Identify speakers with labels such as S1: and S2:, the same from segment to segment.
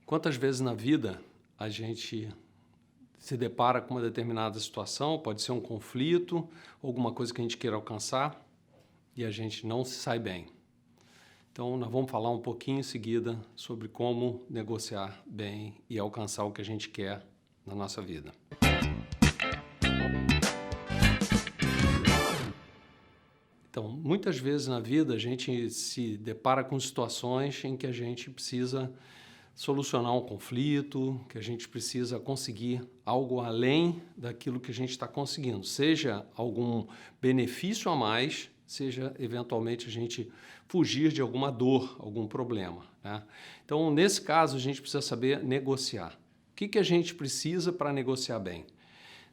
S1: Quantas vezes na vida a gente se depara com uma determinada situação, pode ser um conflito, alguma coisa que a gente queira alcançar, e a gente não se sai bem. Então, nós vamos falar um pouquinho em seguida sobre como negociar bem e alcançar o que a gente quer na nossa vida. Então, muitas vezes na vida a gente se depara com situações em que a gente precisa solucionar um conflito, que a gente precisa conseguir algo além daquilo que a gente está conseguindo, seja algum benefício a mais, seja eventualmente a gente fugir de alguma dor, algum problema, né? Então, nesse caso, a gente precisa saber negociar. O que a gente precisa para negociar bem?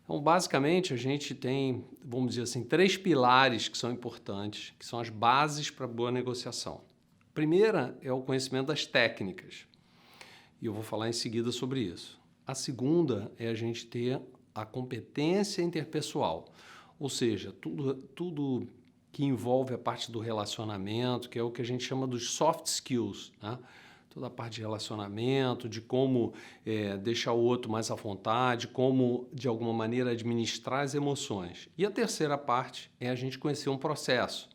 S1: Então, basicamente, a gente tem, vamos dizer assim, 3 pilares que são importantes, que são as bases para boa negociação. A primeira é o conhecimento das técnicas, e eu vou falar em seguida sobre isso. A segunda é a gente ter a competência interpessoal, ou seja, tudo que envolve a parte do relacionamento, que é o que a gente chama dos soft skills, né? Toda a parte de relacionamento, de como deixar o outro mais à vontade, como, de alguma maneira, administrar as emoções. E a terceira parte é a gente conhecer um processo.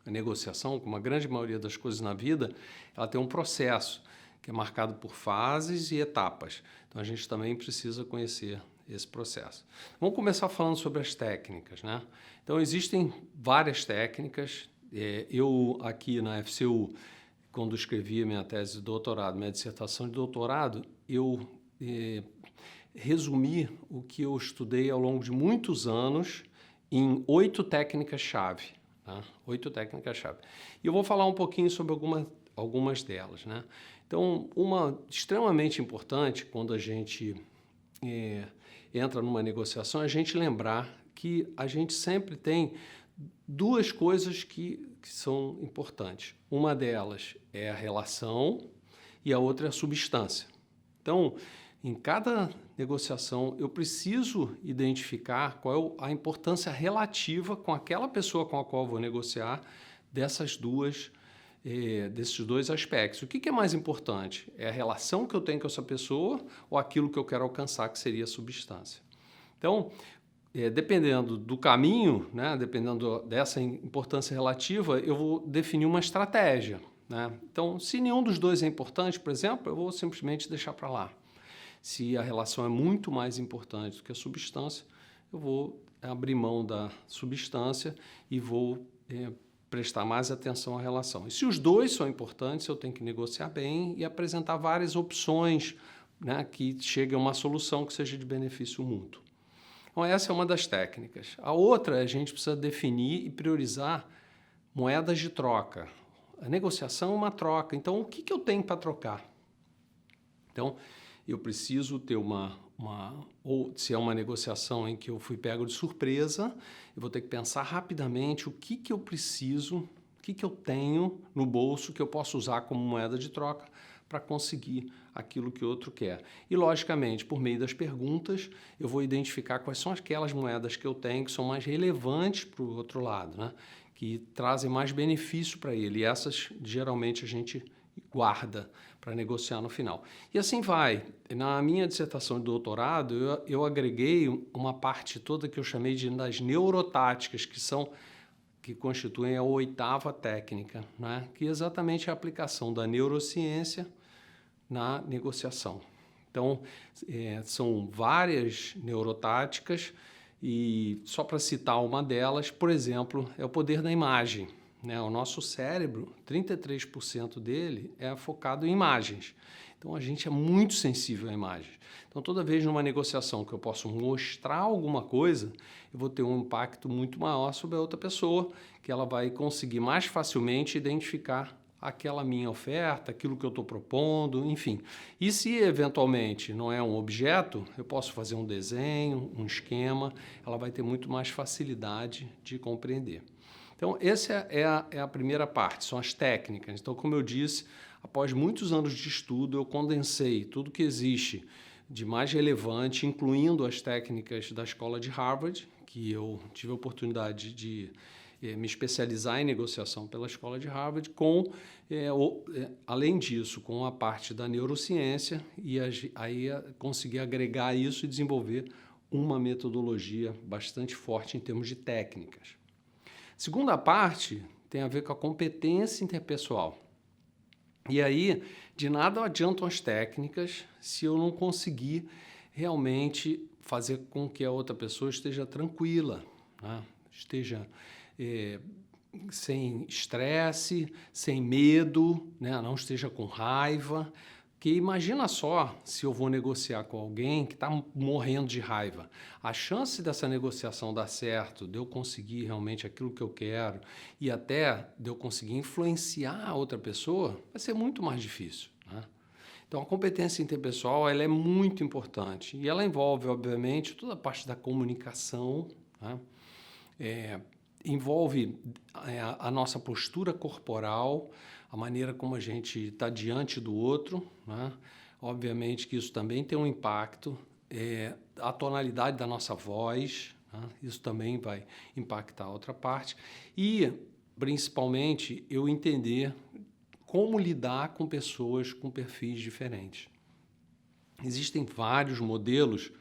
S1: A negociação, como a grande maioria das coisas na vida, ela tem um processo que é marcado por fases e etapas. Então, a gente também precisa conhecer esse processo. Vamos começar falando sobre as técnicas, né? Então, existem várias técnicas. Eu, aqui na FCU, quando escrevi a minha tese de doutorado, minha dissertação de doutorado, eu resumi o que eu estudei ao longo de muitos anos em 8 técnicas-chave. Tá? 8 técnicas-chave. E eu vou falar um pouquinho sobre algumas delas, né? Então, uma extremamente importante quando a gente entra numa negociação é a gente lembrar que a gente sempre tem 2 coisas que são importantes. Uma delas é a relação e a outra é a substância. Então, em cada negociação, eu preciso identificar qual é a importância relativa com aquela pessoa com a qual eu vou negociar desses 2 aspectos. O que é mais importante? É a relação que eu tenho com essa pessoa ou aquilo que eu quero alcançar, que seria a substância? Então, dependendo do caminho, né, dependendo dessa importância relativa, eu vou definir uma estratégia, né? Então, se nenhum dos 2 é importante, por exemplo, eu vou simplesmente deixar para lá. Se a relação é muito mais importante do que a substância, eu vou abrir mão da substância e vou prestar mais atenção à relação. E se os 2 são importantes, eu tenho que negociar bem e apresentar várias opções, né, que cheguem a uma solução que seja de benefício mútuo. Então, essa é uma das técnicas. A outra, a gente precisa definir e priorizar moedas de troca. A negociação é uma troca. Então, o que eu tenho para trocar? Então, eu preciso ter ou se é uma negociação em que eu fui pego de surpresa, eu vou ter que pensar rapidamente o que eu preciso, o que eu tenho no bolso que eu posso usar como moeda de troca para conseguir aquilo que o outro quer. E, logicamente, por meio das perguntas, eu vou identificar quais são aquelas moedas que eu tenho que são mais relevantes para o outro lado, né? Que trazem mais benefício para ele. E essas, geralmente, a gente guarda para negociar no final. E assim vai. Na minha dissertação de doutorado, eu agreguei uma parte toda que eu chamei das neurotáticas, que constituem a 8ª técnica, né? Que é exatamente a aplicação da neurociência na negociação. Então, são várias neurotáticas e, só para citar uma delas, por exemplo, é o poder da imagem, né? O nosso cérebro, 33% dele é focado em imagens. Então, a gente é muito sensível a imagens. Então, toda vez numa negociação que eu posso mostrar alguma coisa, eu vou ter um impacto muito maior sobre a outra pessoa, que ela vai conseguir mais facilmente identificar aquela minha oferta, aquilo que eu estou propondo, enfim. E se, eventualmente, não é um objeto, eu posso fazer um desenho, um esquema, ela vai ter muito mais facilidade de compreender. Então, essa é a primeira parte, são as técnicas. Então, como eu disse, após muitos anos de estudo, eu condensei tudo que existe de mais relevante, incluindo as técnicas da escola de Harvard, que eu tive a oportunidade de me especializar em negociação pela Escola de Harvard, além disso, com a parte da neurociência, e aí conseguir agregar isso e desenvolver uma metodologia bastante forte em termos de técnicas. Segunda parte tem a ver com a competência interpessoal. E aí, de nada adiantam as técnicas se eu não conseguir realmente fazer com que a outra pessoa esteja tranquila, né? Esteja sem estresse, sem medo, né? Não esteja com raiva. Porque imagina só se eu vou negociar com alguém que está morrendo de raiva. A chance dessa negociação dar certo, de eu conseguir realmente aquilo que eu quero e até de eu conseguir influenciar a outra pessoa, vai ser muito mais difícil, né? Então, a competência interpessoal ela é muito importante e ela envolve, obviamente, toda a parte da comunicação, né? Envolve a nossa postura corporal, a maneira como a gente está diante do outro, né? Obviamente que isso também tem um impacto, a tonalidade da nossa voz, né? Isso também vai impactar a outra parte e, principalmente, eu entender como lidar com pessoas com perfis diferentes. Existem vários modelos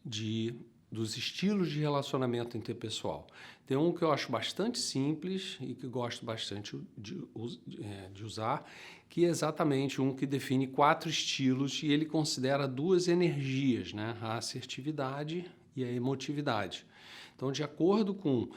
S1: dos estilos de relacionamento interpessoal. Tem um que eu acho bastante simples e que gosto bastante de usar, que é exatamente um que define 4 estilos e ele considera 2 energias, né? A assertividade e a emotividade. Então, de acordo com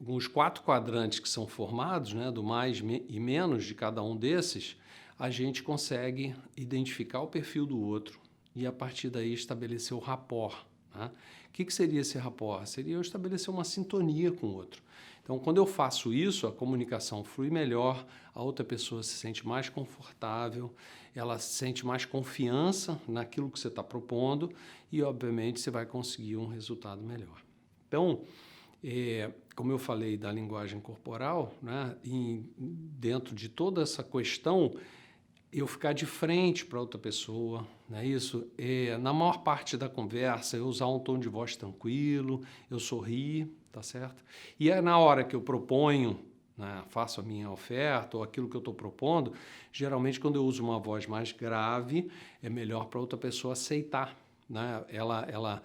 S1: os 4 quadrantes que são formados, né, do mais e menos de cada um desses, a gente consegue identificar o perfil do outro e, a partir daí, estabelecer o rapport, né? O que seria esse rapport? Seria eu estabelecer uma sintonia com o outro. Então, quando eu faço isso, a comunicação flui melhor, a outra pessoa se sente mais confortável, ela sente mais confiança naquilo que você está propondo e, obviamente, você vai conseguir um resultado melhor. Então, como eu falei da linguagem corporal, né, dentro de toda essa questão, eu ficar de frente para outra pessoa, né, isso, na maior parte da conversa, eu usar um tom de voz tranquilo, eu sorrir, tá certo? E na hora que eu proponho, né, faço a minha oferta ou aquilo que eu estou propondo, geralmente quando eu uso uma voz mais grave, é melhor para outra pessoa aceitar, né? Ela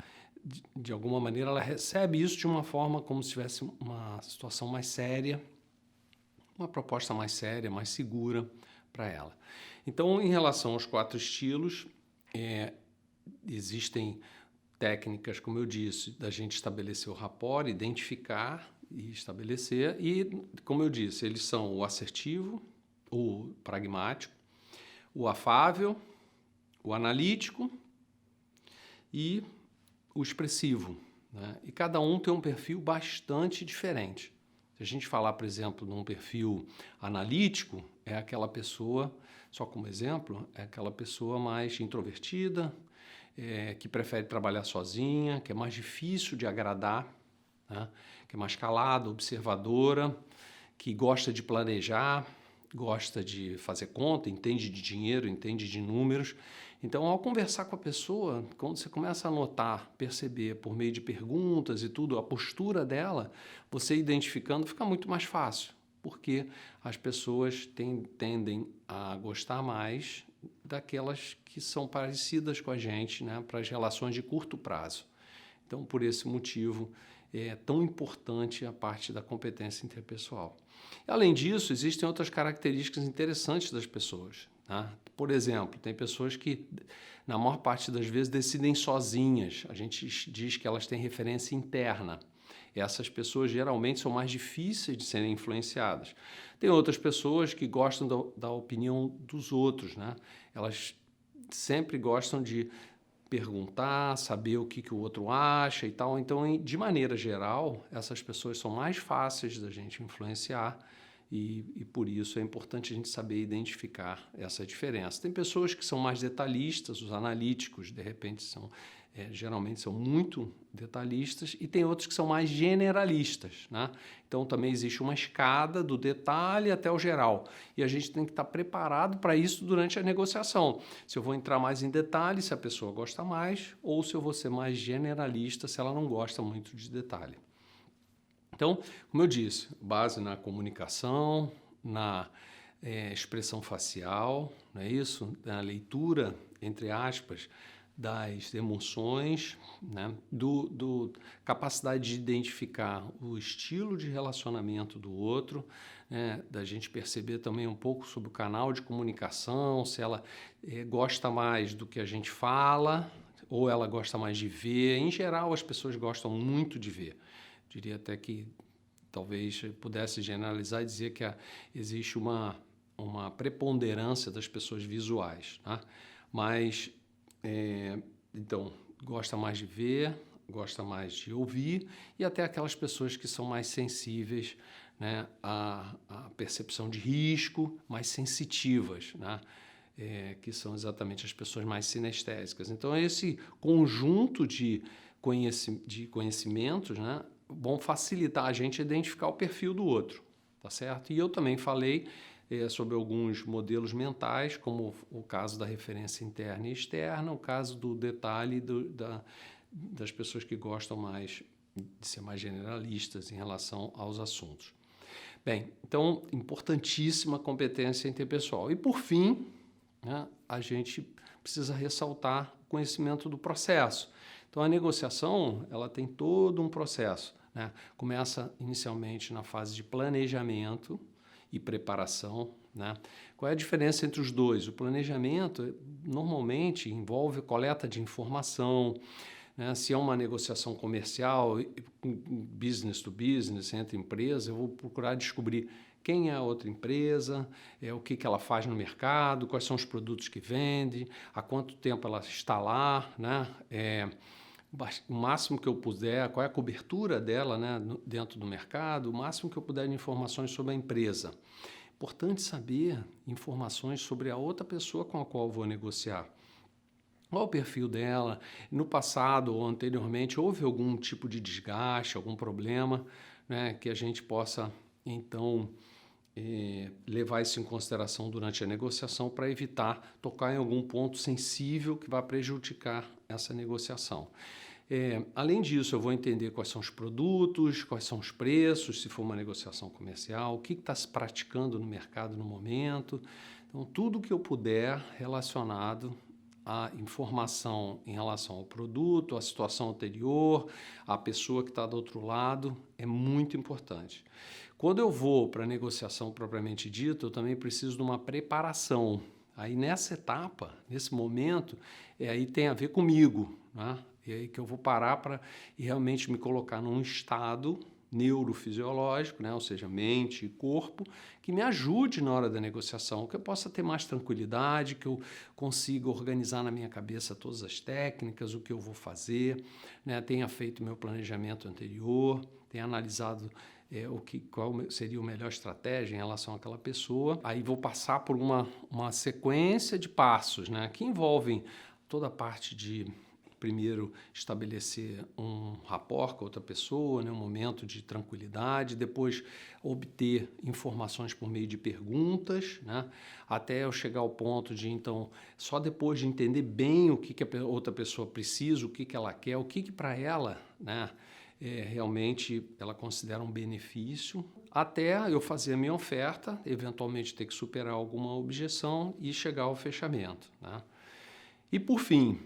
S1: de alguma maneira, ela recebe isso de uma forma como se tivesse uma situação mais séria, uma proposta mais séria, mais segura para ela. Então, em relação aos 4 estilos, existem técnicas, como eu disse, da gente estabelecer o rapport, identificar e estabelecer, e, como eu disse, eles são o assertivo, o pragmático, o afável, o analítico e o expressivo, né? E cada um tem um perfil bastante diferente. Se a gente falar, por exemplo, num perfil analítico, é aquela pessoa, só como exemplo, é aquela pessoa mais introvertida, que prefere trabalhar sozinha, que é mais difícil de agradar, né? Que é mais calada, observadora, que gosta de planejar, gosta de fazer conta, entende de dinheiro, entende de números. Então, ao conversar com a pessoa, quando você começa a notar, perceber por meio de perguntas e tudo, a postura dela, você identificando, fica muito mais fácil, porque as pessoas tendem a gostar mais daquelas que são parecidas com a gente, né, para as relações de curto prazo. Então, por esse motivo, é tão importante a parte da competência interpessoal. Além disso, existem outras características interessantes das pessoas, tá? Por exemplo, tem pessoas que, na maior parte das vezes, decidem sozinhas. A gente diz que elas têm referência interna. Essas pessoas geralmente são mais difíceis de serem influenciadas. Tem outras pessoas que gostam da opinião dos outros, né? Elas sempre gostam de perguntar, saber o que o outro acha e tal. Então, de maneira geral, essas pessoas são mais fáceis da gente influenciar e por isso é importante a gente saber identificar essa diferença. Tem pessoas que são mais detalhistas, os analíticos, de repente, geralmente são muito detalhistas, e tem outros que são mais generalistas, né? Então, também existe uma escada do detalhe até o geral, e a gente tem que estar preparado para isso durante a negociação. Se eu vou entrar mais em detalhe, se a pessoa gosta mais, ou se eu vou ser mais generalista, se ela não gosta muito de detalhe. Então, como eu disse, base na comunicação, na expressão facial, não é isso? Na leitura, entre aspas, das emoções, né? Capacidade de identificar o estilo de relacionamento do outro, né? Da gente perceber também um pouco sobre o canal de comunicação, se ela gosta mais do que a gente fala ou ela gosta mais de ver. Em geral, as pessoas gostam muito de ver. Diria até que talvez pudesse generalizar e dizer que existe uma preponderância das pessoas visuais, tá? Mas, então, gosta mais de ver, gosta mais de ouvir, e até aquelas pessoas que são mais sensíveis, né, à percepção de risco, mais sensitivas, né? Que são exatamente as pessoas mais sinestésicas. Então, esse conjunto de conhecimentos, né, vão facilitar a gente identificar o perfil do outro, tá certo? E eu também falei sobre alguns modelos mentais, como o caso da referência interna e externa, o caso do detalhe das pessoas que gostam mais de ser mais generalistas em relação aos assuntos. Bem, então, importantíssima competência interpessoal. E, por fim, né, a gente precisa ressaltar o conhecimento do processo. Então, a negociação, ela tem todo um processo, né? Começa inicialmente na fase de planejamento e preparação, né? Qual é a diferença entre os dois? O planejamento normalmente envolve coleta de informação, né? Se é uma negociação comercial, business to business, entre empresas, eu vou procurar descobrir quem é a outra empresa, o que ela faz no mercado, quais são os produtos que vende, há quanto tempo ela está lá, né? O máximo que eu puder, qual é a cobertura dela, né, dentro do mercado, o máximo que eu puder de informações sobre a empresa. Importante saber informações sobre a outra pessoa com a qual eu vou negociar. Qual é o perfil dela? No passado ou anteriormente houve algum tipo de desgaste, algum problema, né, que a gente possa, então, levar isso em consideração durante a negociação para evitar tocar em algum ponto sensível que vai prejudicar essa negociação. Além disso, eu vou entender quais são os produtos, quais são os preços, se for uma negociação comercial, o que está se praticando no mercado no momento. Então, tudo que eu puder relacionado à informação em relação ao produto, à situação anterior, à pessoa que está do outro lado, é muito importante. Quando eu vou para a negociação propriamente dita, eu também preciso de uma preparação. Aí nessa etapa, nesse momento, aí tem a ver comigo, né? E aí que eu vou parar para realmente me colocar num estado neurofisiológico, né? Ou seja, mente e corpo, que me ajude na hora da negociação, que eu possa ter mais tranquilidade, que eu consiga organizar na minha cabeça todas as técnicas, o que eu vou fazer, né? Tenha feito meu planejamento anterior, tenha analisado qual seria a melhor estratégia em relação àquela pessoa. Aí vou passar por uma sequência de passos, né, que envolvem toda a parte de, primeiro, estabelecer um rapport com outra pessoa, né, um momento de tranquilidade, depois obter informações por meio de perguntas, né, até eu chegar ao ponto de, então, só depois de entender bem o que a outra pessoa precisa, o que ela quer, o que para ela, né, realmente ela considera um benefício, até eu fazer a minha oferta, eventualmente ter que superar alguma objeção e chegar ao fechamento, né? E, por fim,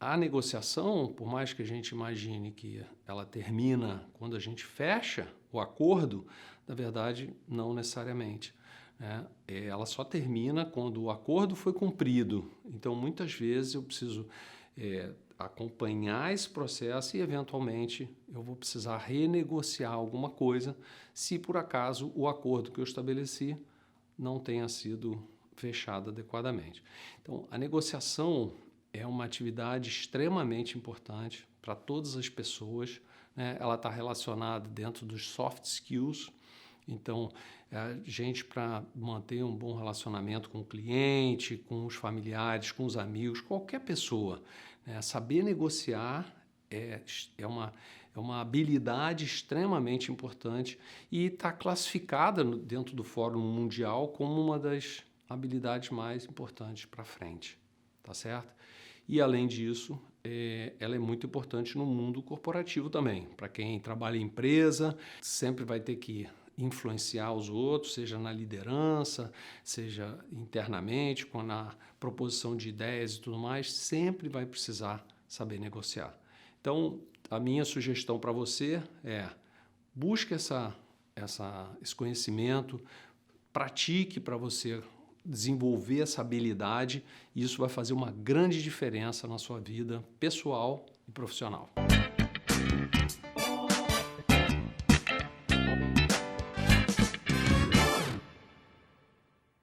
S1: a negociação, por mais que a gente imagine que ela termina quando a gente fecha o acordo, na verdade, não necessariamente, né? Ela só termina quando o acordo foi cumprido. Então, muitas vezes eu preciso acompanhar esse processo e, eventualmente, eu vou precisar renegociar alguma coisa se, por acaso, o acordo que eu estabeleci não tenha sido fechado adequadamente. Então, a negociação é uma atividade extremamente importante para todas as pessoas, né? Ela está relacionada dentro dos soft skills. Então, a gente, para manter um bom relacionamento com o cliente, com os familiares, com os amigos, qualquer pessoa, né? Saber negociar é uma habilidade extremamente importante e está classificada dentro do Fórum Mundial como uma das habilidades mais importantes para frente, tá certo? E, além disso, ela é muito importante no mundo corporativo também. Para quem trabalha em empresa, sempre vai ter que influenciar os outros, seja na liderança, seja internamente, na proposição de ideias e tudo mais, sempre vai precisar saber negociar. Então, a minha sugestão para você é: busque esse conhecimento, pratique para você desenvolver essa habilidade, e isso vai fazer uma grande diferença na sua vida pessoal e profissional.